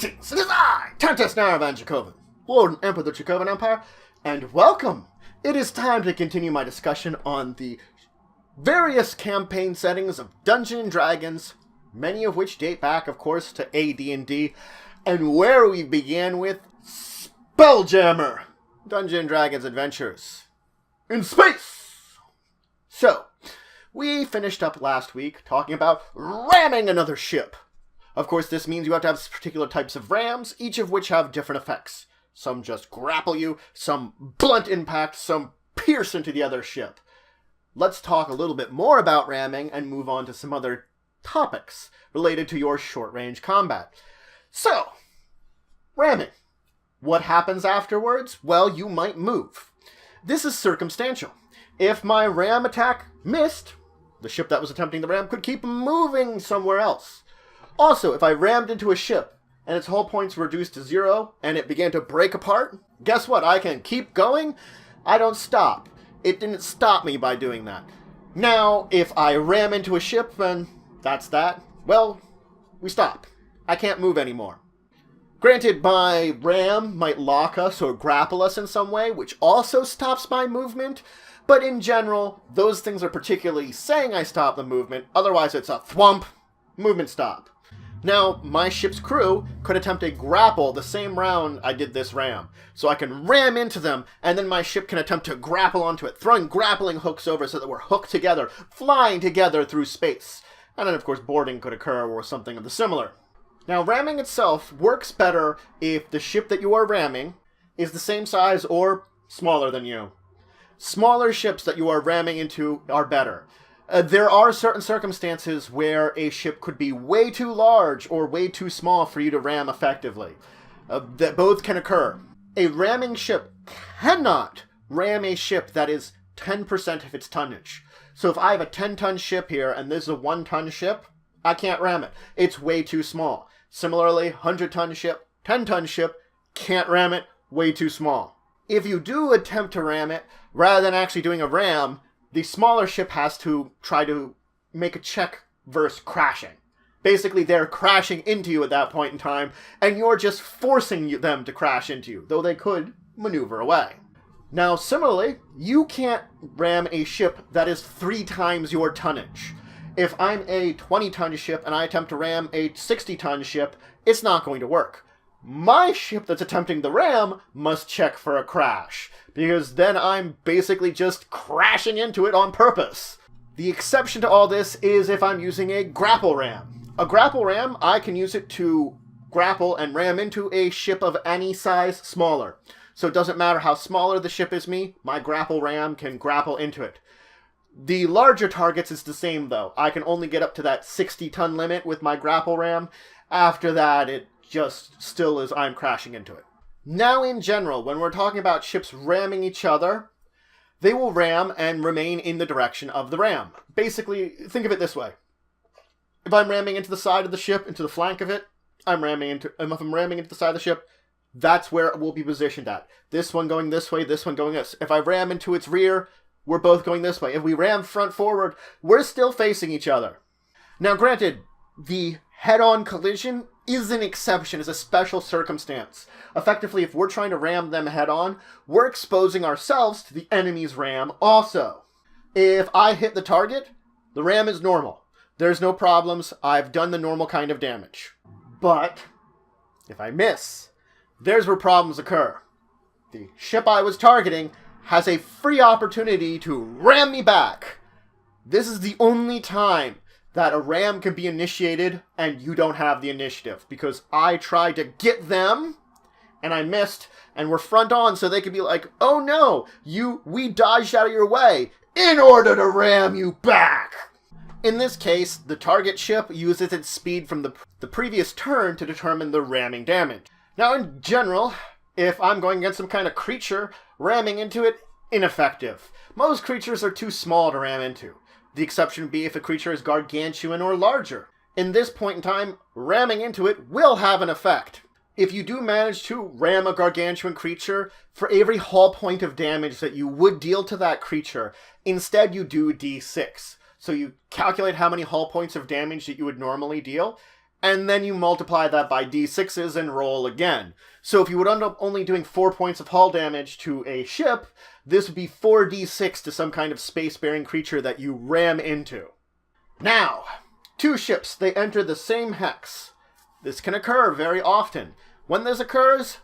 Greetings, it is I, Countess Naravan Dracovin, Lord and Emperor of the Dracovin Empire, and welcome! It is time to continue my discussion on the various campaign settings of Dungeons & Dragons, many of which date back, of course, to AD&D, and where we began with Spelljammer, Dungeons & Dragons Adventures in Space! So, we finished up last week talking about ramming another ship. Of course, this means you have to have particular types of rams, each of which have different effects. Some just grapple you, some blunt impact, some pierce into the other ship. Let's talk a little bit more about ramming and move on to some other topics related to your short-range combat. So, ramming. What happens afterwards? Well, you might move. This is circumstantial. If my ram attack missed, the ship that was attempting the ram could keep moving somewhere else. Also, if I rammed into a ship and its hull points were reduced to 0 and it began to break apart, guess what? I can keep going. I don't stop. It didn't stop me by doing that. Now, if I ram into a ship and that's that, well, we stop. I can't move anymore. Granted, my ram might lock us or grapple us in some way, which also stops my movement, but in general, those things are particularly saying I stop the movement, otherwise it's a thwump, movement stop. Now, my ship's crew could attempt a grapple the same round I did this ram. So I can ram into them, and then my ship can attempt to grapple onto it, throwing grappling hooks over so that we're hooked together, flying together through space. And then, of course, boarding could occur or something of the similar. Now, ramming itself works better if the ship that you are ramming is the same size or smaller than you. Smaller ships that you are ramming into are better. There are certain circumstances where a ship could be way too large or way too small for you to ram effectively. That both can occur. A ramming ship cannot ram a ship that is 10% of its tonnage. So if I have a 10-ton ship here and this is a 1-ton ship, I can't ram it. It's way too small. Similarly, 100-ton ship, 10-ton ship, can't ram it, way too small. If you do attempt to ram it, rather than actually doing a ram, the smaller ship has to try to make a check versus crashing. Basically, they're crashing into you at that point in time, and you're just forcing them to crash into you, though they could maneuver away. Now, similarly, you can't ram a ship that is 3 times your tonnage. If I'm a 20-ton ship and I attempt to ram a 60-ton ship, it's not going to work. My ship that's attempting the ram must check for a crash, because then I'm basically just crashing into it on purpose. The exception to all this is if I'm using a grapple ram. A grapple ram, I can use it to grapple and ram into a ship of any size smaller. So it doesn't matter how smaller the ship is my grapple ram can grapple into it. The larger targets is the same though. I can only get up to that 60-ton limit with my grapple ram. After that, it just still is I'm crashing into it. Now in general, when we're talking about ships ramming each other, they will ram and remain in the direction of the ram. Basically, think of it this way. If I'm ramming into the side of the ship, into the flank of it, if I'm ramming into the side of the ship, that's where it will be positioned at. This one going this way, this one going this. If I ram into its rear, we're both going this way. If we ram front forward, we're still facing each other. Now granted, the head-on collision is an exception, is a special circumstance. Effectively, if we're trying to ram them head-on, we're exposing ourselves to the enemy's ram also. If I hit the target, the ram is normal. There's no problems. I've done the normal kind of damage. But if I miss, there's where problems occur. The ship I was targeting has a free opportunity to ram me back. This is the only time that a ram can be initiated and you don't have the initiative, because I tried to get them and I missed and we're front on so they could be like, oh no, we dodged out of your way in order to ram you back. In this case, the target ship uses its speed from the previous turn to determine the ramming damage. Now in general, if I'm going against some kind of creature, ramming into it, ineffective. Most creatures are too small to ram into. The exception would be if a creature is gargantuan or larger. In this point in time, ramming into it will have an effect. If you do manage to ram a gargantuan creature, for every hull point of damage that you would deal to that creature, instead you do d6. So you calculate how many hull points of damage that you would normally deal, and then you multiply that by d6s and roll again. So if you would end up only doing 4 points of hull damage to a ship, this would be 4d6 to some kind of space-bearing creature that you ram into. Now, 2 ships, they enter the same hex. This can occur very often. When this occurs,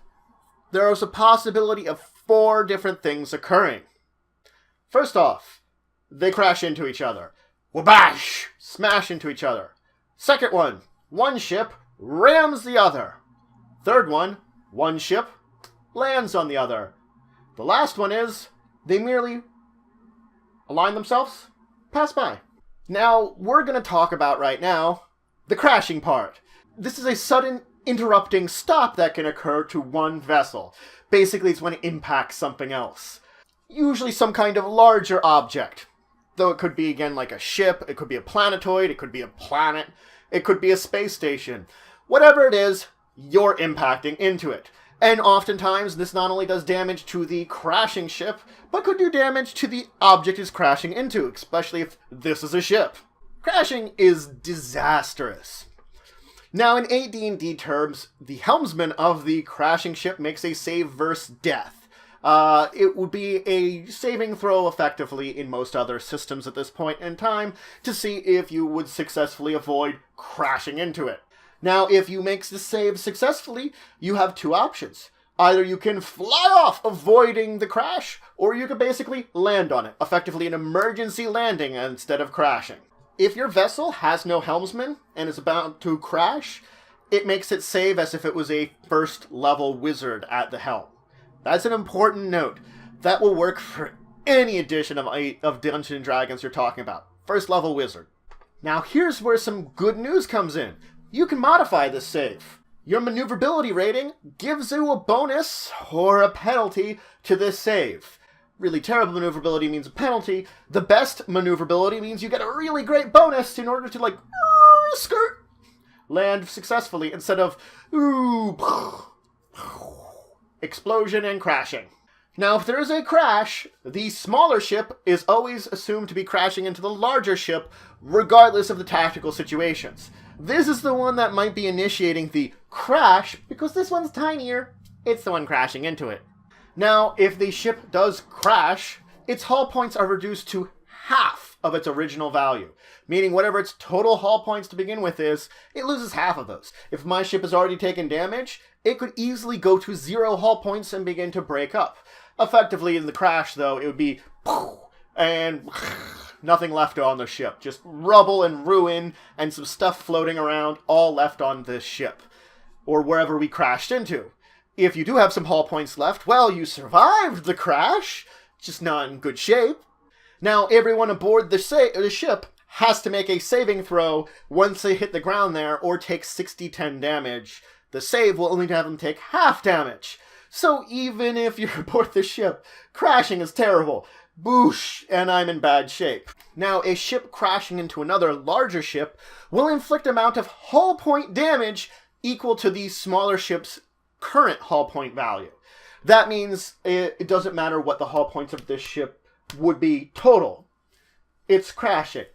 there is a possibility of 4 different things occurring. First off, they crash into each other. Wabash! Smash into each other. Second one ship rams the other. Third one ship lands on the other. The last one is, they merely align themselves, pass by. Now, we're going to talk about right now the crashing part. This is a sudden interrupting stop that can occur to one vessel. Basically, it's when it impacts something else. Usually some kind of larger object. Though it could be, again, like a ship, it could be a planetoid, it could be a planet, it could be a space station. Whatever it is, you're impacting into it. And oftentimes, this not only does damage to the crashing ship, but could do damage to the object it's crashing into, especially if this is a ship. Crashing is disastrous. Now, in AD&D terms, the helmsman of the crashing ship makes a save versus death. It would be a saving throw, effectively, in most other systems at this point in time, to see if you would successfully avoid crashing into it. Now, if you make the save successfully, you have 2 options. Either you can fly off, avoiding the crash, or you can basically land on it, effectively an emergency landing instead of crashing. If your vessel has no helmsman and is about to crash, it makes it save as if it was a first-level wizard at the helm. That's an important note. That will work for any edition of Dungeons & Dragons you're talking about. First-level wizard. Now here's where some good news comes in. You can modify this save. Your maneuverability rating gives you a bonus or a penalty to this save. Really terrible maneuverability means a penalty. The best maneuverability means you get a really great bonus in order to, skirt, land successfully instead of, explosion and crashing. Now, if there is a crash, the smaller ship is always assumed to be crashing into the larger ship, regardless of the tactical situations. This is the one that might be initiating the crash, because this one's tinier. It's the one crashing into it. Now, if the ship does crash, its hull points are reduced to half of its original value, meaning whatever its total hull points to begin with is, it loses half of those. If my ship has already taken damage, it could easily go to 0 hull points and begin to break up. Effectively, in the crash, though, it would be and nothing left on the ship. Just rubble and ruin and some stuff floating around, all left on this ship, or wherever we crashed into. If you do have some hull points left, well, you survived the crash, just not in good shape. Now, everyone aboard the ship has to make a saving throw once they hit the ground there, or take 60-10 damage. The save will only have them take half damage. So even if you're aboard the ship, crashing is terrible. Boosh, and I'm in bad shape. Now, a ship crashing into another larger ship will inflict an amount of hull point damage equal to the smaller ship's current hull point value. That means it doesn't matter what the hull points of this ship would be total. It's crashing.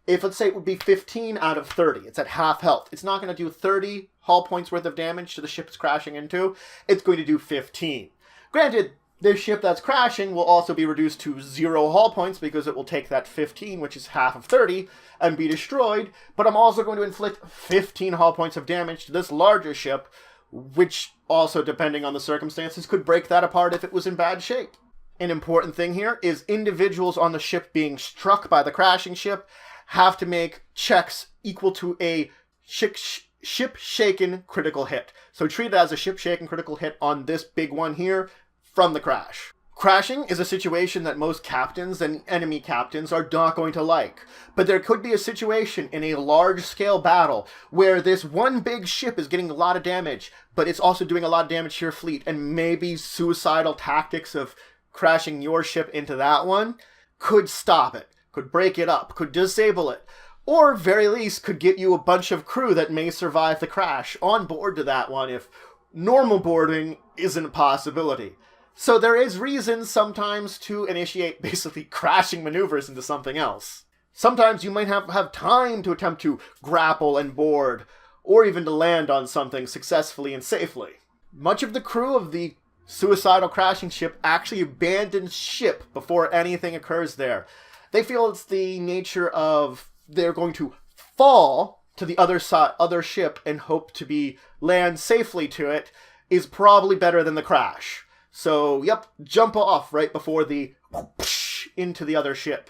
If, let's say, it would be 15 out of 30, it's at half health. It's not going to do 30 hull points worth of damage to the ship it's crashing into. It's going to do 15. Granted, this ship that's crashing will also be reduced to 0 hull points because it will take that 15, which is half of 30, and be destroyed. But I'm also going to inflict 15 hull points of damage to this larger ship, which also, depending on the circumstances, could break that apart if it was in bad shape. An important thing here is individuals on the ship being struck by the crashing ship have to make checks equal to a ship-shaken critical hit. So treat it as a ship-shaken critical hit on this big one here from the crash. Crashing is a situation that most captains and enemy captains are not going to like. But there could be a situation in a large-scale battle where this one big ship is getting a lot of damage, but it's also doing a lot of damage to your fleet, and maybe suicidal tactics of crashing your ship into that one could stop it, could break it up, could disable it, or very least could get you a bunch of crew that may survive the crash on board to that one if normal boarding isn't a possibility. So there is reason sometimes to initiate basically crashing maneuvers into something else. Sometimes you might have time to attempt to grapple and board, or even to land on something successfully and safely. Much of the crew of the suicidal crashing ship actually abandons ship before anything occurs there. They feel it's the nature of they're going to fall to the other ship and hope to land safely to it is probably better than the crash. So, yep, jump off right before the whoosh into the other ship.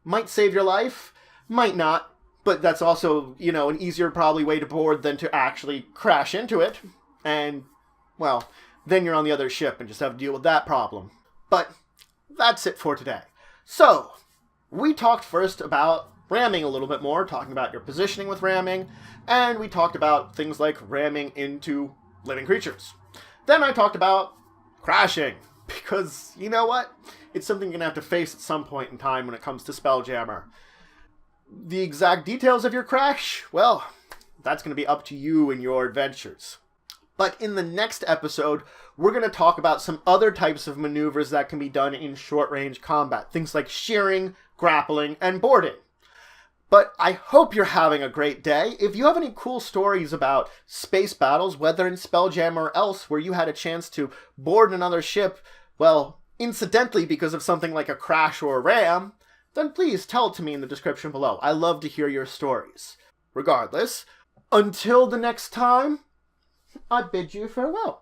Might save your life, might not, but that's also, an easier probably way to board than to actually crash into it. And, well, then you're on the other ship and just have to deal with that problem. But that's it for today. So, we talked first about ramming a little bit more, talking about your positioning with ramming, and we talked about things like ramming into living creatures. Then I talked about crashing, because you know what? It's something you're going to have to face at some point in time when it comes to Spelljammer. The exact details of your crash, well, that's going to be up to you and your adventures. But in the next episode, we're going to talk about some other types of maneuvers that can be done in short-range combat. Things like shearing, grappling, and boarding. But I hope you're having a great day. If you have any cool stories about space battles, whether in Spelljammer or else, where you had a chance to board another ship, well, incidentally because of something like a crash or a ram, then please tell it to me in the description below. I love to hear your stories. Regardless, until the next time, I bid you farewell.